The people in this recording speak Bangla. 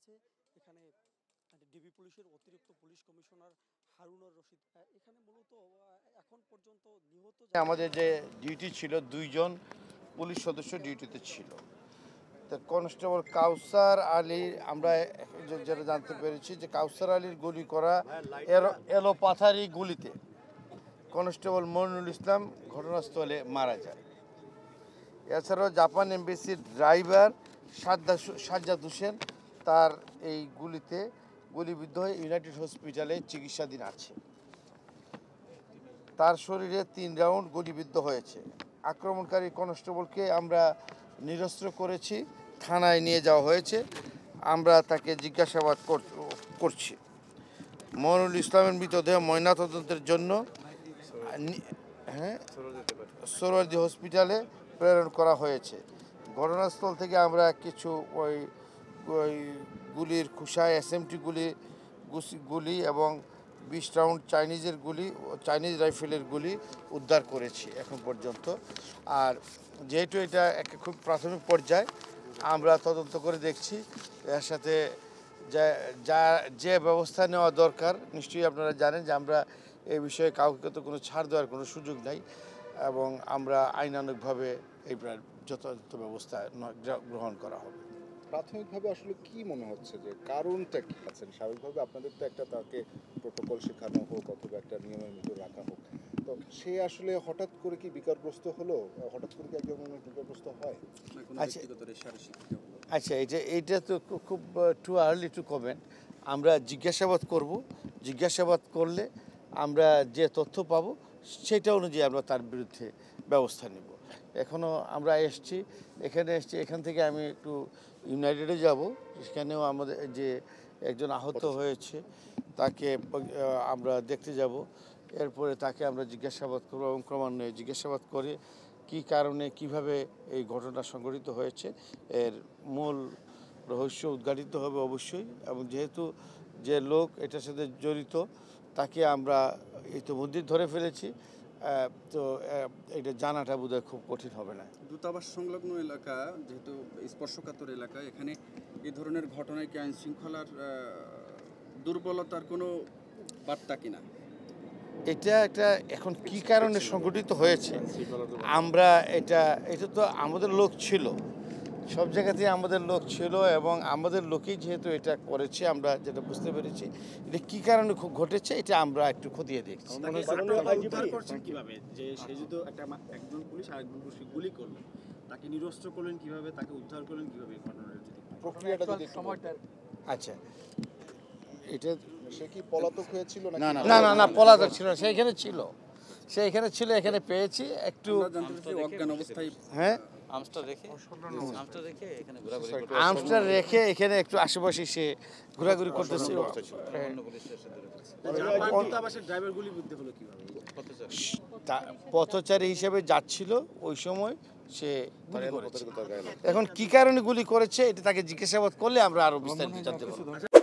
এসেছে এখানে ডিবি পুলিশের অতিরিক্ত পুলিশ কমিশনার হারুনুর রশিদ। এখানে মূলত এখন পর্যন্ত নিহত আমাদের যে ডিউটি ছিল, দুইজন পুলিশ সদস্য ডিউটিতে ছিল। তো কনস্টেবল কাউসার আলী, আমরা যেটা জানতে পেরেছি যে কাউসার আলীর গুলি করা এলোপাথারি গুলিতে কনস্টেবল মনিরুল ইসলাম ঘটনাস্থলে মারা যায়। এছাড়াও জাপান এমবেসির ড্রাইভার সাজ্জাদ হোসেন তার এই গুলিতে গুলিবিদ্ধ হয়ে ইউনাইটেড হসপিটালে চিকিৎসাধীন আছে। তার শরীরে 3 রাউন্ড গুলিবিদ্ধ হয়েছে। আক্রমণকারী কনস্টেবলকে আমরা নিরস্ত্র করেছি, থানায় নিয়ে যাওয়া হয়েছে, আমরা তাকে জিজ্ঞাসাবাদ করছি। মনিরুল ইসলামের মৃতদেহ ময়নাতদন্তের জন্য সোহরাওয়ার্দী হসপিটালে প্রেরণ করা হয়েছে। ঘটনাস্থল থেকে আমরা কিছু ওই গুলির খুসা, এসএমটি গুলি এবং 20 রাউন্ড চাইনিজ রাইফেলের গুলি উদ্ধার করেছি এখন পর্যন্ত। আর যেহেতু এটা একটা খুব প্রাথমিক পর্যায়ে, আমরা তদন্ত করে দেখছি এর সাথে যে ব্যবস্থা নেওয়া দরকার। নিশ্চয়ই আপনারা জানেন যে আমরা এই বিষয়ে কাউকে তো কোনো ছাড় দেওয়ার কোনো সুযোগ নাই, এবং আমরা আইনানুগভাবে এই যথাযথ ব্যবস্থা গ্রহণ করা হবে। প্রাথমিকভাবে আসলে কি মনে হচ্ছে যে কারণটা কি আছেন? স্বাভাবিকভাবে আপনাদের তো একটা তাকে প্রোটোকল শেখানো হোক অথবা একটা নিয়মের ভিতরে রাখা হোক, তো সে আসলে হঠাৎ করে কি বিকারগ্রস্ত হলো? হঠাৎ করে কি একজন মানুষ বিকারগ্রস্ত হয়? আচ্ছা, এইটা তো খুব টু আর্লি টু কমেন্ট। আমরা জিজ্ঞাসাবাদ করব, জিজ্ঞাসাবাদ করলে আমরা যে তথ্য পাবো সেটা অনুযায়ী আমরা তার বিরুদ্ধে ব্যবস্থা নেব। এখনও আমরা এখান থেকে আমি একটু ইউনাইটেডে যাব, সেখানেও আমাদের যে একজন আহত হয়েছে তাকে আমরা দেখতে যাব। এরপরে তাকে আমরা জিজ্ঞাসাবাদ করবো এবং ক্রমান্বয়ে জিজ্ঞাসাবাদ করে কী কারণে কিভাবে এই ঘটনা সংঘটিত হয়েছে এর মূল রহস্য উদ্ঘাটিত হবে অবশ্যই। এবং যেহেতু যে লোক এটার সাথে জড়িত তাকে আমরা ইতিমধ্যেই ধরে ফেলেছি, তো এটা জানাটা বোধহয় খুব কঠিন হবে না। দূতাবাস সংলগ্ন এলাকা যেহেতু স্পর্শকাতর এলাকা, এখানে এই ধরনের ঘটনায় কি আইন শৃঙ্খলার দুর্বলতার কোনো বার্তা কিনা? এটা এখন কি কারণে সংগঠিত হয়েছে আমরা এটা তো আমাদের লোক ছিল, সব জায়গাতেই আমাদের লোক ছিল, এবং আমাদের লোকেই যেহেতু এটা করেছে আমরা যেটা বুঝতে পেরেছি এটা কী কারণে ঘটেছে এটা আমরা একটু খতিয়ে দেখছি। কিভাবে যে সে যদি একজন পুলিশ আরেকজন পুলিশকে গুলি করলো, তাকে নিরস্ত্র করলেন কিভাবে, তাকে উদ্ধার করলেন কিভাবে, ঘটনার প্রক্রিয়াটা যদি আচ্ছা, এটা সে কি পলাতক হয়েছিল? না পলাতক ছিল না, সে এখানে ছিল, এখানে পেয়েছি একটু অজ্ঞান অবস্থায়। হ্যাঁ, আর্মসটা রেখে এখানে একটু আশেপাশে সে ঘোরাঘুরি করতেছে। পথচারী হিসেবে যাচ্ছিল ওই সময় সে গুলি করেছে। এখন কি কারণে গুলি করেছে এটা তাকে জিজ্ঞাসাবাদ করলে আমরা আরো বিস্তারিত জানতে পারবো।